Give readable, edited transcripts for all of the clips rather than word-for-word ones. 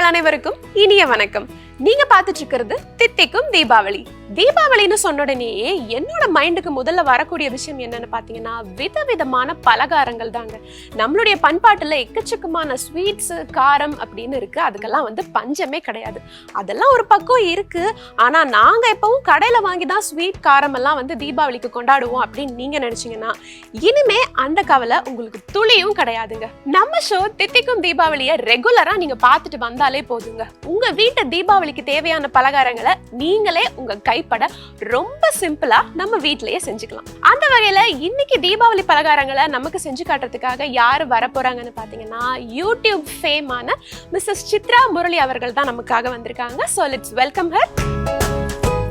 நேயர்கள் அனைவருக்கும் இனிய வணக்கம். நீங்க பார்த்துட்டு இருக்கிறது தித்திக்கும் தீபாவளி. தீபாவளின்னு சொன்ன உடனேயே என்னோட மைண்டுக்கு முதல்ல வரக்கூடிய விஷயம் என்னன்னு பாத்தீங்கன்னா விதவிதமான பலகாரங்கள் தாங்க. நம்மளுடைய பண்பாட்டுல எக்கச்சக்கமான ஸ்வீட்ஸ் காரம் அப்படின்னு இருக்கு. அதுக்கெல்லாம் பஞ்சமே கிடையாது. அதெல்லாம் ஒரு பக்கம் இருக்கு. ஆனா நாங்க எப்பவும் கடையில வாங்கி தான் ஸ்வீட் காரம் எல்லாம் தீபாவளிக்கு கொண்டாடுவோம் அப்படின்னு நீங்க நினைச்சீங்கன்னா இனிமே அந்த கவலை உங்களுக்கு துளியும் கிடையாதுங்க. நம்ம ஷோ தித்திக்கும் தீபாவளியை ரெகுலரா நீங்க பார்த்துட்டு வந்தாலே போதுங்க. உங்க வீட்டு தீபாவளிக்கு தேவையான பலகாரங்களை நீங்களே உங்க கைப்பட ரொம்ப சிம்பிளா நம்ம வீட்லயே செஞ்சுக்கலாம். அந்த வகையில இன்னைக்கு தீபாவளி பலகாரங்களை நமக்கு செஞ்சு காட்டுறதுக்காக யாரு வர போறாங்கன்னு பாத்தீங்கன்னா யூடியூப் ஃபேமான மிஸ்ஸஸ் சித்ரா முரளி அவர்கள் தான் நமக்காக வந்திருக்காங்க. So let's welcome her.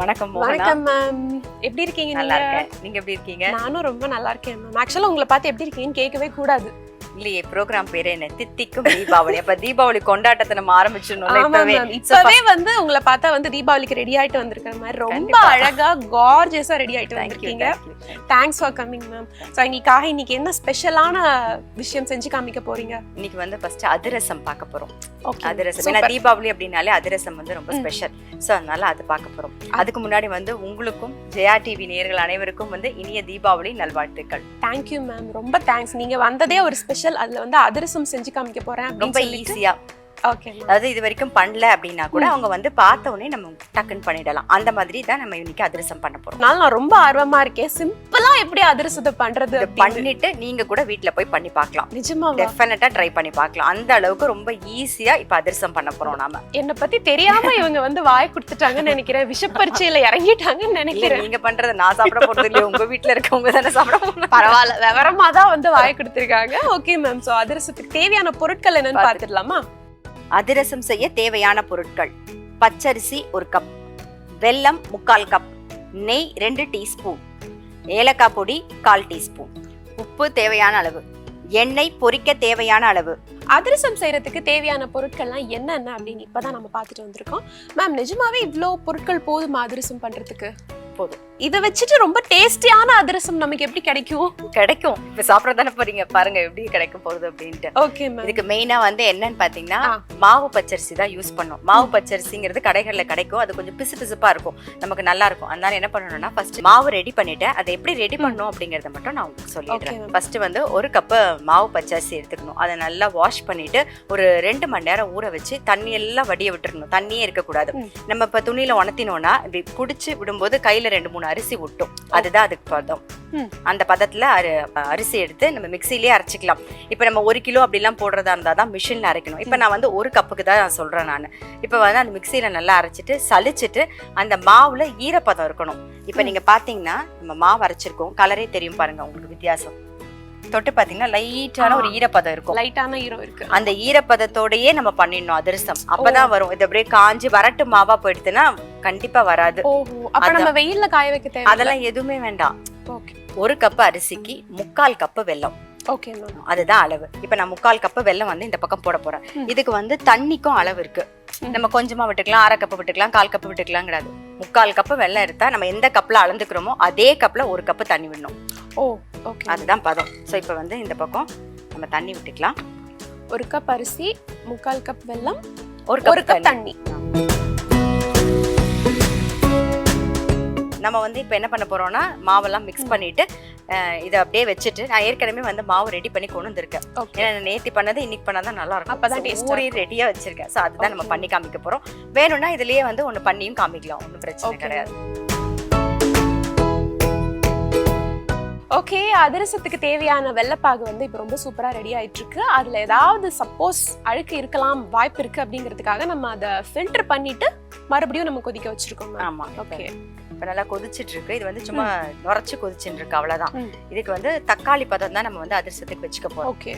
வணக்கம். வணக்கம் மேம், எப்படி இருக்கீங்க? நல்லா இருக்கேன். நீங்க எப்படி இருக்கீங்க? நானும் ரொம்ப நல்லா இருக்கேன் மேம். ஆக்சுவலா உங்களை பார்த்து எப்படி இருக்கீங்கன்னு கேட்கவே கூடாது. இல்லையே, ப்ரோக்ராம் பேரு என்ன? தித்திக்கும் தீபாவளி. அப்ப தீபாவளி கொண்டாட்டத்தை நம்ம ஆரம்பிச்சிடணும். இப்பவே உங்களை பார்த்தா தீபாவளிக்கு ரெடி ஆயிட்டு வந்திருக்கிற மாதிரி ரொம்ப அழகா கார்ஜியஸா ரெடி ஆயிட்டு வந்திருக்கீங்க. Thanks for coming ma'am. So இன்னைக்காக இன்னைக்கு என்ன ஸ்பெஷலான விஷயம் செஞ்சு காமிக்க போறீங்க? இன்னைக்கு ஃபர்ஸ்ட் அதிரசம் பார்க்க போறோம். அதிரசம் ஏன்னா தீபாவளி அப்படின்னாலே அதிரசம் ரொம்ப ஸ்பெஷல். சோ அதனால அது பார்க்க போறோம். அதுக்கு முன்னாடி உங்களுக்கும் ஜெயா டிவி நேயர்கள் அனைவருக்கும் இனிய தீபாவளி நல்வாழ்த்துக்கள். தேங்க்யூ மேம், ரொம்ப தேங்க்ஸ். நீங்க வந்ததே ஒரு ஸ்பெஷல். அதுல அதிரசம் செஞ்சு காமிக்க போறேன். ரொம்ப ஈஸியா. அதாவது இது வரைக்கும் பண்ணல அப்படின்னா கூட அவங்க பார்த்த உடனே நம்ம டக்குன்னு பண்ணிடலாம். அந்த மாதிரி தான் நம்ம இன்னைக்கு அதிரசம் பண்ண போறோம். நான் ரொம்ப ஆர்வமா இருக்கேன். சிம்பிளா எப்படி அதிரசத்தை பண்றது பண்ணிட்டு நீங்க கூட வீட்ல போய் பண்ணி பார்க்கலாம். நிஜமா டெஃபினட்டா ட்ரை பண்ணி பார்க்கலாம். அந்த அளவுக்கு ரொம்ப ஈஸியா இப்ப அதிரசம் பண்ண போறோம். நாம என்ன பத்தி தெரியாம இவங்க வாய் கொடுத்துட்டாங்கன்னு நினைக்கிறேன். விஷப்பரீட்சையில இறங்கிட்டாங்கன்னு நினைக்கிறேன். நீங்க பண்றத நான் சாப்பிட போறது இல்லையா, உங்க வீட்ல இருக்கவங்க தானே சாப்பிட போறோம். பரவாயில்ல, விவரமா தான் வாய் கொடுத்திருக்காங்க. Okay ma'am. சோ அதிரசத்துக்கு தேவையான பொருட்கள் என்னன்னு பாத்துடலாமா? அதிரசம் செய்ய தேவையான பொருட்கள்: பச்சரிசி 1 கப், வெல்லம் 3/4 கப், நெய் 2 டீஸ்பூன், ஏலக்காய் பொடி 1/4 டீஸ்பூன், உப்பு தேவையான அளவு, எண்ணெய் பொரிக்க தேவையான அளவு. அதிரசம் செய்யறதுக்கு தேவையான பொருட்கள்லாம் என்னென்ன அப்படின்னு இப்பதான் நம்ம பார்த்துட்டு வந்திருக்கோம். மேம், நிஜமாவே இவ்வளோ பொருட்கள் போதுமா அதிரசம் பண்றதுக்கு? போதும். இதை வச்சுட்டு ரொம்ப டேஸ்டியான அதிரசம் நமக்கு எப்படி கிடைக்கும்? கிடைக்கும். இப்ப சாப்பிடதானே போறீங்க, பாருங்க எப்படி கிடைக்கும் போகுது அப்படின்ட்டு. Okay ma'am. இதுக்கு மெயினா என்னன்னு பாத்தீங்கன்னா மாவு பச்சரிசி தான் யூஸ் பண்ணும். மாவு பச்சரிசிங்கிறது கடைகள்ல கிடைக்கும். அது கொஞ்சம் பிசு பிசுப்பா இருக்கும், நமக்கு நல்லா இருக்கும். அதனால என்ன பண்ணணும்னா ஃபர்ஸ்ட் மாவு ரெடி பண்ணிட்டு அதை எப்படி ரெடி பண்ணணும் அப்படிங்கறத மட்டும் நான் உங்களுக்கு சொல்லிடுறேன். ஃபர்ஸ்ட் 1 கப் மாவு பச்சரிசி எடுத்துக்கணும். அதை நல்லா வாஷ் பண்ணிட்டு ஒரு 2 மணி நேரம் ஊற வச்சு தண்ணி எல்லாம் வடிய விட்டுறணும். தண்ணியே இருக்கக்கூடாது. நம்ம இப்ப துணியில உணர்த்தினோம்னா இப்படி புடிச்சு விடும்போது கையில 2-3 அரிசி ஒட்டும். அதுதான் அதுக்கு பதம். அந்த பதத்துல அரிசி எடுத்து நம்ம மிக்சிலேயே அரைச்சிக்கலாம். இப்ப நம்ம 1 கிலோ அப்படிலாம் போடுறதா இருந்தாதான் மிஷின்ல அரைக்கணும். இப்ப நான் 1 கப்புக்கு தான் சொல்றேன் நான். இப்ப அந்த மிக்சியில நல்லா அரைச்சிட்டு சலிச்சிட்டு அந்த மாவுல ஈரப்பதம் இருக்கணும். இப்ப நீங்க பாத்தீங்கன்னா நம்ம மாவு அரைச்சிருக்கோம், கலரே தெரியும் பாருங்க உங்களுக்கு வித்தியாசம். தொட்டு பாத்தீங்கன்னா லைட்டான ஒரு ஈரப்பதம் இருக்கும். லைட்டான ஈரம் இருக்கு. அந்த ஈரப்பதத்தோடயே நம்ம பண்ணிடணும் அதிரசம். அப்பதான் வரும். இது அப்படியே காஞ்சி வரட்டு மாவா போயிடுதுன்னா கண்டிப்பா வராது. அப்ப நம்ம வெயில்ல காய வைக்க தேவை? அதெல்லாம் எதுவுமே வேண்டாம். 1 கப் அரிசிக்கு 3/4 கப் வெல்லம். Okay ma'am. அதுதான் அளவு. இப்ப நான் 3/4 கப் வெல்லம் இந்த பக்கம் போட போறேன். இதுக்கு தண்ணிக்கும் அளவு இருக்கு. நம்ம கொஞ்சமா விட்டுக்கலாம், 1/2 கப் விட்டுக்கலாம், 1/4 கப் விட்டுக்கலாம் கிடையாது. 3/4 கப் வெல்லம் எடுத்தா நம்ம எந்த கப்ல அளந்துக்கிறோமோ அதே கப்ல 1 கப் தண்ணி விடணும். அதுதான் பதம். சோ இப்ப இந்த பக்கம் நம்ம தண்ணி விட்டுக்கலாம். 1 கப் அரிசி, 3/4 கப் வெல்லம், 1 கப் தண்ணி. நம்ம இப்ப என்ன பண்ண போறோம்னா மாவெல்லாம் மிக்ஸ் பண்ணிட்டு இதை அப்படியே வச்சுட்டு நான் ஏற்கனவே மாவு ரெடி பண்ணி கொண்டு வந்திருக்கேன். ஏன்னா நேத்தி பண்ணது இன்னைக்கு பண்ணாதான் நல்லா இருக்கும். அப்பதான் ஊறி ரெடியா வச்சிருக்கேன். சோ அதுதான் நம்ம பண்ணி காமிக்க போறோம். வேணும்னா இதுலயே ஒண்ணு பண்ணியும் காமிக்கலாம், ஒன்னும் பிரச்சனை கிடையாது. ஓகே, அதிரசத்துக்கு தேவையான வெள்ளப்பாகு இப்ப ரொம்ப சூப்பரா ரெடி ஆயிட்டு இருக்கு. அதுல ஏதாவது சப்போஸ் அழுக்கு இருக்கலாம் வாய்ப்பு இருக்கு அப்படிங்கிறதுக்காக நம்ம அதை ஃபில்டர் பண்ணிட்டு மறுபடியும் நம்ம கொதிக்க வச்சிருக்கோம். ஆமா. ஓகே, இப்ப நல்லா கொதிச்சிட்டு இருக்கு. இது சும்மா நுரைச்சு கொதிச்சுட்டு இருக்கு, அவ்வளவுதான். இதுக்கு தக்காளி பதம் தான் நம்ம அதிரசத்துக்கு வச்சுக்க போறோம். ஓகே,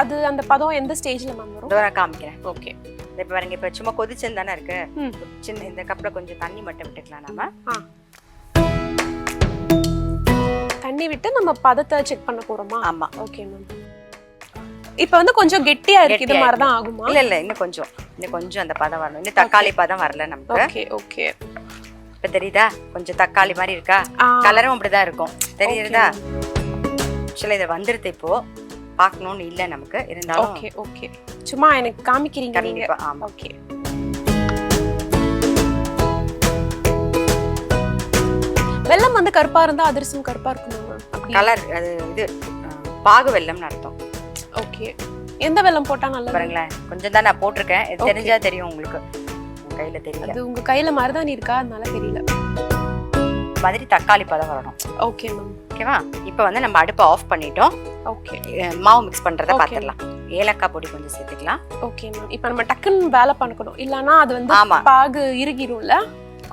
அது அந்த பதம் எந்த ஸ்டேஜ்ல மேம் வரும்? நான் காமிக்கிறேன். ஓகே, இப்ப பாருங்க, இப்ப சும்மா கொதிச்சுன்னு தானே இருக்கு. சின்ன இந்த கப்ல கொஞ்சம் தண்ணி மட்டும் விட்டுக்கலாம். நாம தண்ணி விட்டு நம்ம பதத்தை செக் பண்ண போறோமா? ஆமா. Okay ma'am. இப்ப கொஞ்சம் கெட்டியா இருக்கு, இது மாதிரி தான் ஆகுமா? இல்ல இன்னும் கொஞ்சம் அந்த பதம் வரணும். இன்னும் தக்காளி பதம் வரல நமக்கு. Okay okay. இப்ப தெரியுதா? கொஞ்சம் தக்காளி மாதிரி இருக்கா? கலரும் அப்படிதான் இருக்கும், தெரியுதா? ஆக்சுவலா இது வந்துருது. இப்போ பார்க்கணும்னு இல்ல நமக்கு இருந்தாலும் ஓகே ஓகே சும்மா எனக்கு காமிக்கிறீங்க நீங்க கண்டிப்பா ஆமா ஓகே வெல்லம் வந்து கருப்பா இருந்தா அதிரசம் கருப்பா இருக்குமா அப்படி கலர் அது இது பாகு வெல்லம்னு அர்த்தம் ஓகே எந்த வெல்லம் போட்டா நல்லா பாருங்களேன் கொஞ்சம் தான் நான் போட்டிருக்கேன் இது தெரிஞ்சா தெரியும் உங்களுக்கு கையில தெரியல அது உங்க கையில மருதாணி இருக்கா அதனால தெரியல மாதிரி தக்காளி பதம் வரணும் ஓகே மேம் ஓகேவா இப்போ வந்து நம்ம அடுப்பை ஆஃப் பண்ணிட்டோம் ஓகே மாவு மிக்ஸ் பண்றத பாத்துடலாம் ஏலக்காய் பொடி கொஞ்சம் சேர்த்துக்கலாம் ஓகே மேம் இப்போ நம்ம டக்குன்னு வேலை பண்ணணும் இல்லனா அது வந்து பாகு இறுகிரும்ல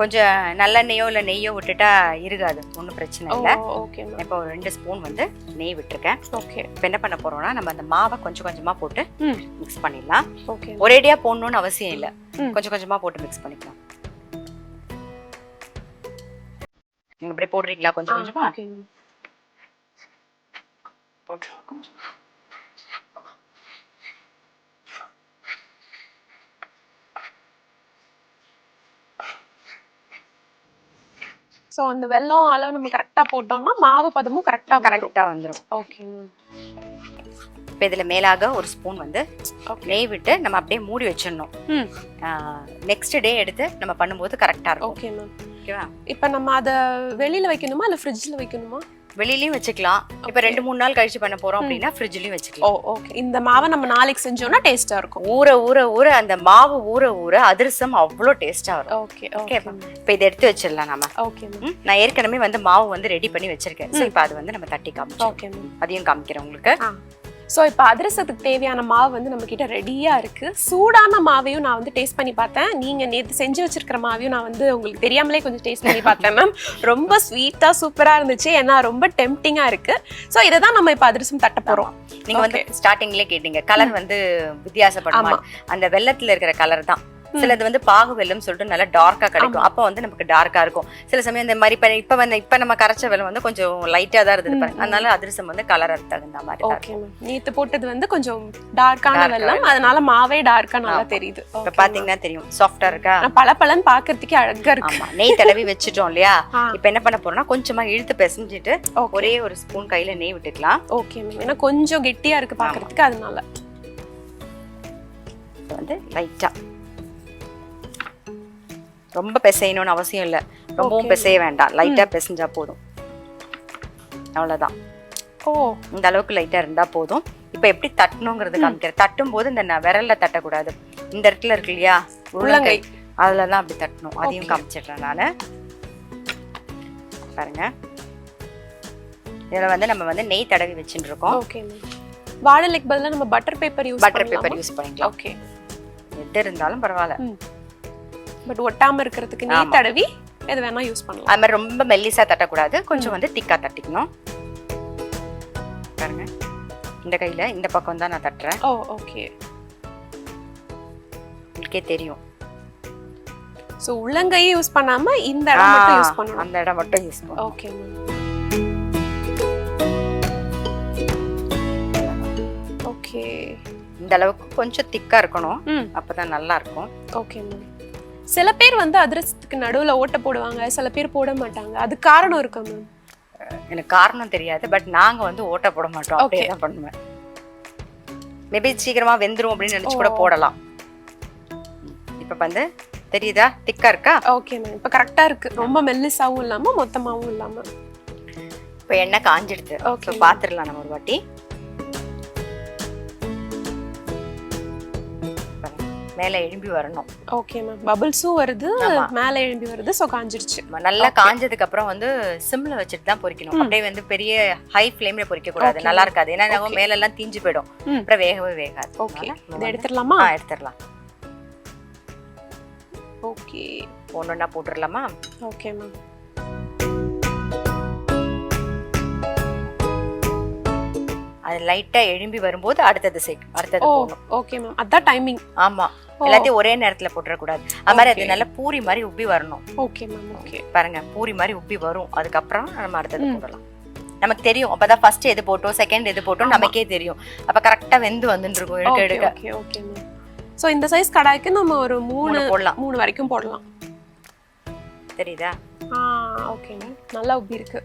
கொஞ்சம் நல்லெண்ணெயோ இல்ல நெய்யோ விட்டுட்டா இருகாது ஒன்றும் பிரச்சனை இல்லை ஓகே மேம் இப்போ ஒரு 2 ஸ்பூன் வந்து நெய் விட்டுருக்கேன் ஓகே இப்போ என்ன பண்ண போறோம்னா நம்ம அந்த மாவை கொஞ்சம் கொஞ்சமா போட்டு மிக்ஸ் பண்ணிடலாம் ஓகே ஒரேடியா போடணும்னு அவசியம் இல்லை கொஞ்சம் கொஞ்சமா போட்டு மிக்ஸ் பண்ணிக்கலாம் நீங்க அப்படியே போடுறீங்களா கொஞ்சம் கொஞ்சமா ஓகே சோ அந்த வெல்லம் அளவு நம்ம கரெக்ட்டா போட்டோம்னா மாவு பதமும் கரெக்ட்டா வந்துரும் ஓகே இப்போ இதுல மேலாக ஒரு ஸ்பூன் வந்து நெய் விட்டு நம்ம அப்படியே மூடி வச்சிடணும் நெக்ஸ்ட் டே எடுத்து நம்ம பண்ணும்போது கரெக்டா இருக்கும் ஓகே மேம் ஓகேவா இப்போ நம்ம அத வெளியில வைக்கணுமா இல்ல ஃப்ரிட்ஜ்ல வைக்கணுமா வெளியிலயும் வச்சுக்கலாம் இப்ப 2-3 நாள் கழிச்சு பண்ண போறோம் அப்படின்னா ஃப்ரிட்ஜ்லயும் வச்சுக்கலாம் ஓகே இந்த மாவை நம்ம நாளைக்கு செஞ்சோம்னா டேஸ்டா இருக்கும் ஊற ஊற ஊற அந்த மாவு ஊற ஊற அதிரசம் அவ்வளோ டேஸ்டா வரும் ஓகே ஓகே இப்போ இதை எடுத்து வச்சிடலாம் நம்ம ஓகே நான் ஏற்கனவே வந்து மாவு வந்து ரெடி பண்ணி வச்சிருக்கேன் ஸோ இப்போ அது வந்து நம்ம தட்டி காமிச்சோம் ஓகே அதையும் காமிக்கிறேன் உங்களுக்கு ஸோ இப்போ அதிரசத்துக்கு தேவையான மாவு வந்து நம்ம கிட்ட ரெடியா இருக்கு சூடான மாவையும் நான் வந்து டேஸ்ட் பண்ணி பார்த்தேன் நீங்க நேற்று செஞ்சு வச்சிருக்கிற மாவையும் நான் வந்து உங்களுக்கு தெரியாமலே கொஞ்சம் டேஸ்ட் பண்ணி பார்த்தேன் மேம் ரொம்ப ஸ்வீட்டா சூப்பரா இருந்துச்சு ஏன்னா ரொம்ப டெம்டிங்கா இருக்கு ஸோ இதை தான் நம்ம இப்போ அதிரசம் தட்ட போறோம் நீங்க வந்து ஸ்டார்டிங்லேயே கேட்டீங்க கலர் வந்து வித்தியாசப்படுமா அந்த வெள்ளத்துல இருக்கிற கலர் தான் சிலது வந்து பாகு வெல்லம் சொல்லிட்டு நல்லா டார்க்கா கிடைக்கும் அப்போ வந்து நமக்கு டார்க்கா இருக்கும் சில சமயம் இந்த மாதிரி இப்ப நம்ம கரைச்ச வெல்லம் வந்து கொஞ்சம் லைட்டா தான் இருந்தது பாருங்க அதனால அதிரசம் வந்து கலர் தகுந்த மாதிரி ஓகே நேத்து போட்டது வந்து கொஞ்சம் டார்க்கான வெல்லம் அதனால மாவே டார்க்கா நல்லா தெரியுது இப்ப பாத்தீங்கன்னா தெரியும் சாஃப்டா இருக்கா பளபளன்னு பாக்குறதுக்கே அழகா இருக்கு ஆமா நெய் தடவி வச்சிட்டோம் இல்லையா இப்போ என்ன பண்ண போறோம்னா கொஞ்சமா இழுத்து பிசைஞ்சிட்டு ஒரே ஒரு ஸ்பூன் கையில நெய் விட்டுக்கலாம் ஓகே மேம் ஏன்னா கொஞ்சம் கெட்டியா இருக்கு பாக்குறதுக்கு அதனால வந்து லைட்டா ரொம்ப பிசையணும்னு அவசியம் இல்லை ரொம்பவும் பிசைய வேண்டாம் லைட்டா பிசைஞ்சா போதும் அவ்வளவுதான் இந்த அளவுக்கு லைட்டா இருந்தா போதும் இப்போ எப்படி தட்டணுங்கிறது காமிக்கிறேன் தட்டும் போது இந்த விரல்ல தட்டக்கூடாது இந்த இடத்துல இருக்கு இல்லையா உள்ளங்கை அதுலதான் அப்படி தட்டணும் அதையும் காமிச்சிடுறேன் நானு பாருங்க இதுல வந்து நம்ம வந்து நெய் தடவி வச்சுட்டு இருக்கோம் வாழைக்கு பதிலா நம்ம பட்டர் பேப்பர் யூஸ் பண்ணிக்கலாம் ஓகே எது இருந்தாலும் பரவாயில்ல பட் ஒட்டாம இருக்கிறதுக்கு நெய் தடவி எது வேணா யூஸ் பண்ணலாம் அது மாதிரி ரொம்ப மெல்லிசா தட்டக்கூடாது கொஞ்சம் வந்து திக்கா தட்டிக்கணும் பாருங்க இந்த கையில இந்த பக்கம் தான் நான் தட்டுறேன் ஓகே உங்களுக்கே தெரியும் சோ உள்ளங்கையை யூஸ் பண்ணாம இந்த இடம் மட்டும் யூஸ் பண்ணணும் அந்த இடம் மட்டும் யூஸ் பண்ணணும் ஓகே ஓகே இந்த அளவுக்கு கொஞ்சம் திக்கா இருக்கணும் அப்பதான் நல்லா இருக்கும் ஓகே மேம் சில பேர் வந்து அதிரசத்துக்கு நடுவுல ஓட்ட போடுவாங்க சில பேர் போட மாட்டாங்க அது காரணம் இருக்கா மேம் எனக்கு காரணம் தெரியாது பட் நாங்க வந்து ஓட்ட போட மாட்டோம் அப்படியே தான் பண்ணுவேன் மேபி சீக்கிரமா வெந்துரும் அப்படின்னு நினைச்சு கூட போடலாம் இப்ப வந்து தெரியுதா திக்கா இருக்கா ஓகே மேம் இப்ப கரெக்டா இருக்கு ரொம்ப மெல்லிசாவும் இல்லாம மொத்தமாவும் இல்லாம இப்ப எண்ணெய் காஞ்சிடுது ஓகே பாத்துடலாம் நம்ம ஒரு வாட்டி மேல எழும்பி வரணும் ஓகே மேம் பபிள்ஸும் வருது மேல எழும்பி வருது சோ காஞ்சிருச்சு நல்லா காஞ்சதுக்கு அப்புறம் வந்து சிம்ல வச்சிட்டு தான் பொரிக்கணும் அப்படியே வந்து பெரிய ஹை ஃப்ளேம்ல பொரிக்க கூடாது நல்லா இருக்காது ஏன்னா மேல எல்லாம் தீஞ்சு போயிடும் அப்புறம் வேகவே வேகாது ஓகே இத எடுத்துறலாமா எடுத்துறலாம் ஓகே ஒண்ணா போட்டுறலாமா ஓகே மேம் அது லைட்டா எழும்பி வரும்போது அடுத்தது போடணும் ஓகே மேம் அதான் டைமிங் ஆமா எல்லாத்தையும் ஒரே நேரத்துல போட்டுற கூடாது அது மாதிரி அது நல்லா பூரி மாதிரி உப்பி வரணும் ஓகே மேம் ஓகே பாருங்க பூரி மாதிரி உப்பி வரும் அதுக்கப்புறம் நம்ம அடுத்தது போடலாம் நமக்கு தெரியும் அப்பதான் ஃபர்ஸ்ட் எது போட்டோம் செகண்ட் எது போட்டோம் நமக்கே தெரியும் அப்ப கரெக்டா வெந்து வந்துட்டு இருக்கும் எடுக்க எடுக்க ஓகே ஓகே மேம் சோ இந்த சைஸ் கடாய்க்கு நம்ம ஒரு 3 போடலாம் 3 வரைக்கும் போடலாம் தெரியுதா ஓகே மேம் நல்லா உப்பி இருக்கு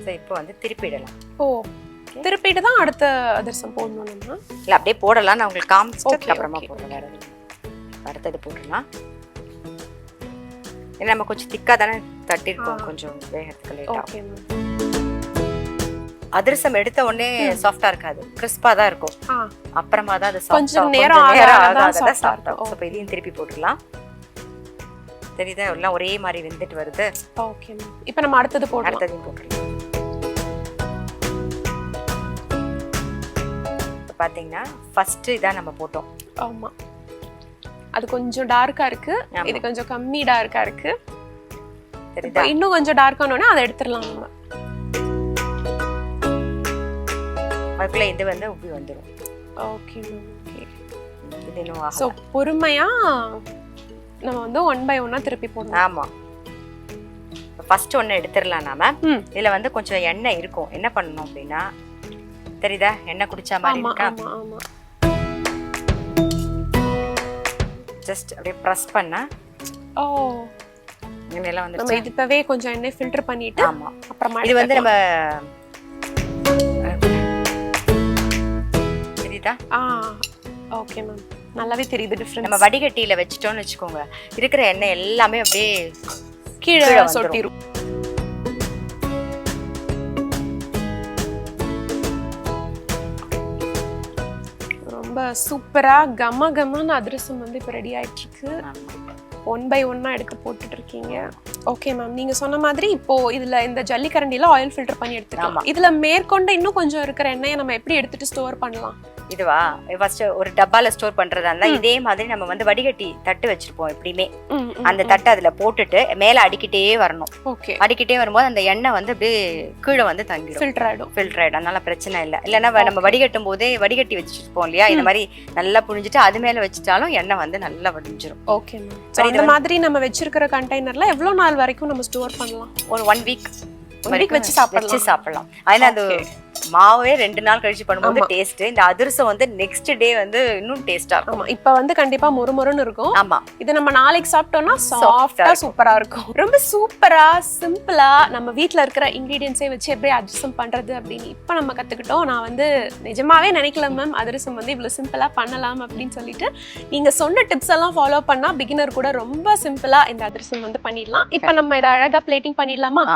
சோ இப்போ வந்து திருப்பிடலாம் திருப்பிட்டு தான் அடுத்த அதிரசம் போடணும் நம்ம. இல்ல அப்படியே போடலாம், நான் உங்களுக்கு காமிச்சிட்டு Okay, அப்புறமா okay. போடுறேன். வேற எதுவும் அடுத்தது போட்டுடலாம். ஏன்னா நம்ம கொஞ்சம் திக்கா தானே தட்டிருக்கோம், கொஞ்சம் வேகத்துக்கு லேட் ஆகும். Okay ma'am. அதிரசம் எடுத்த உடனே சாஃப்டா இருக்காது, கிறிஸ்பா தான் இருக்கும். அப்புறமா தான் அது கொஞ்சம் நேரம் ஆகாதான் சாஃப்டா இருக்கும். இருக்கும். இப்போ இதையும் திருப்பி போட்டுடலாம். தெரியுதா, எல்லாம் ஒரே மாதிரி வெந்துட்டு வருது. Okay ma'am. இப்போ நம்ம அடுத்தது போடலாம். அடுத்ததையும் போட்டுடலாம். பாத்தீங்கன்னா ஃபர்ஸ்ட் இதான் நம்ம போட்டோம். ஆமா, அது கொஞ்சம் டார்க்கா இருக்கு, இது கொஞ்சம் கம்மி டார்க்கா இருக்கு. தெரியுதா, இன்னும் கொஞ்சம் டார்க் ஆனோனே அதை எடுத்துடலாம் நம்ம. அதுக்குள்ள இது வந்து உப்பி வந்துடும். Okay ma'am. இது இன்னும் சோ பொறுமையா நம்ம வந்து 1 by 1 திருப்பி போடணும். ஆமா, ஃபர்ஸ்ட் ஒன்னு எடுத்துடலாம் நாம. இதுல வந்து கொஞ்சம் எண்ணெய் இருக்கும். என்ன பண்ணணும் அப்படின்னா, தெரியுதா, எண்ணெய் குடிச்ச மாதிரி இருக்கா. ஆமா ஆமா. ஜஸ்ட் அப்படியே பிரஸ் பண்ணா எண்ணெயெல்லாம் வந்து நம்ம இதுவே கொஞ்சம் எண்ணெய் ஃபில்டர் பண்ணிட்டு ஆமா அப்புறமா இது வந்து நம்ம தெரியுதா. ஓகே மேம், நல்லாவே தெரியுது டிஃபரன்ஸ். நம்ம வடிகட்டியில வச்சிட்டோம்னு வெச்சுக்கோங்க, இருக்கிற எண்ணெய் எல்லாமே அப்படியே கீழே சொட்டிரும். ரொம்ப சூப்பரா கம கமன்னு அதிரசம் வந்து இப்போ ரெடி ஆயிட்டு இருக்கு. 1 by 1 எடுத்து போட்டுட்டு இருக்கீங்க. ஓகே மேம், நீங்க சொன்ன மாதிரி இப்போ இதுல இந்த ஜல்லிக்கரண்டில ஆயில் ஃபில்டர் பண்ணி எடுத்துக்கலாம். இதுல மேற்கொண்டு இன்னும் கொஞ்சம் இருக்கிற எண்ணெயை நம்ம எப்படி எடுத்துட்டு ஸ்டோர் பண்ணலாம்? இதுவா, ஃபர்ஸ்ட் ஒரு டப்பால ஸ்டோர் பண்றதா இருந்தா இதே மாதிரி நம்ம வந்து வடிகட்டி தட்டு வச்சிருப்போம் எப்படியுமே. அந்த தட்டை அதுல போட்டுட்டு மேல அடிக்கிட்டே வரணும். ஓகே, அடிக்கிட்டே வரும்போது அந்த எண்ணெய் வந்து அப்படியே கீழே வந்து தங்கிடும், ஃபில்டர் ஆயிடும். அதனால பிரச்சனை இல்லை. இல்லைன்னா நம்ம வடிகட்டும் போதே வடிகட்டி வச்சிருப்போம் இல்லையா, இந்த மாதிரி நல்லா புழிஞ்சிட்டு அது மேல வச்சுட்டாலும் எண்ணெய் வந்து நல்லா வடிஞ்சிரும். Okay ma'am. இந்த மாதிரி நம்ம வச்சிருக்கிற கண்டெய்னர்ல எவ்வளவு நாள் வரைக்கும் நம்ம ஸ்டோர் பண்ணலாம்? ஒரு 1 வீக் வச்சு சாப்பிடலாம். ஆனா அது மாவே 2 நாள் கழிச்சு பண்ணும்போது டேஸ்ட், இந்த அதிரசம் வந்து நெக்ஸ்ட் டே வந்து இன்னும் டேஸ்டா இருக்கும். இப்ப வந்து கண்டிப்பா மொறுமொறுன்னு இருக்கும். ஆமா, இது நம்ம நாளைக்கு சாப்பிட்டோம்னா சாஃப்ட்டா சூப்பரா இருக்கும். ரொம்ப சூப்பரா சிம்பிளா நம்ம வீட்ல இருக்கிற இன்கிரிடியன்ஸே வச்சு எப்படி அதிரசம் பண்றது அப்படின்னு இப்ப நம்ம கத்துக்கிட்டோம். நான் வந்து நிஜமாவே நினைக்கல மேம் அதிரசம் வந்து இவ்வளவு சிம்பிளா பண்ணலாம் அப்படின்னு சொல்லிட்டு. நீங்க சொன்ன டிப்ஸ் எல்லாம் ஃபாலோ பண்ணா பிகினர் கூட ரொம்ப சிம்பிளா இந்த அதிரசம் வந்து பண்ணிடலாம். இப்ப நம்ம இதை அழகா பிளேட்டிங் பண்ணிடலாமா?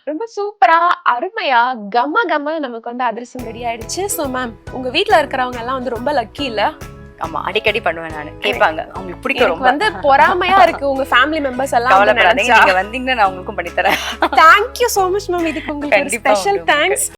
ரொம்ப சூப்பரா அருமையா கம கம நமக்கு வந்து அதிரசம் ரெடி ஆயிடுச்சு. சோ மேம், உங்க வீட்ல இருக்கிறவங்க எல்லாம் வந்து ரொம்ப லக்கி இல்ல? ஆமா, அடிக்கடி பண்ணுவேன் நானு. கேட்பாங்க, உங்களுக்கு பிடிக்கும். ரொம்ப வந்து பொறாமையா இருக்கு உங்க ஃபேமிலி மெம்பர்ஸ் எல்லாம். கவலைப்படாதீங்க, நீங்க வந்தீங்கன்னா நான் உங்களுக்கும் பண்ணி தரேன். Thank you so much ma'am. இதுக்கு உங்களுக்கு ஸ்பெஷல் தேங்க்ஸ்.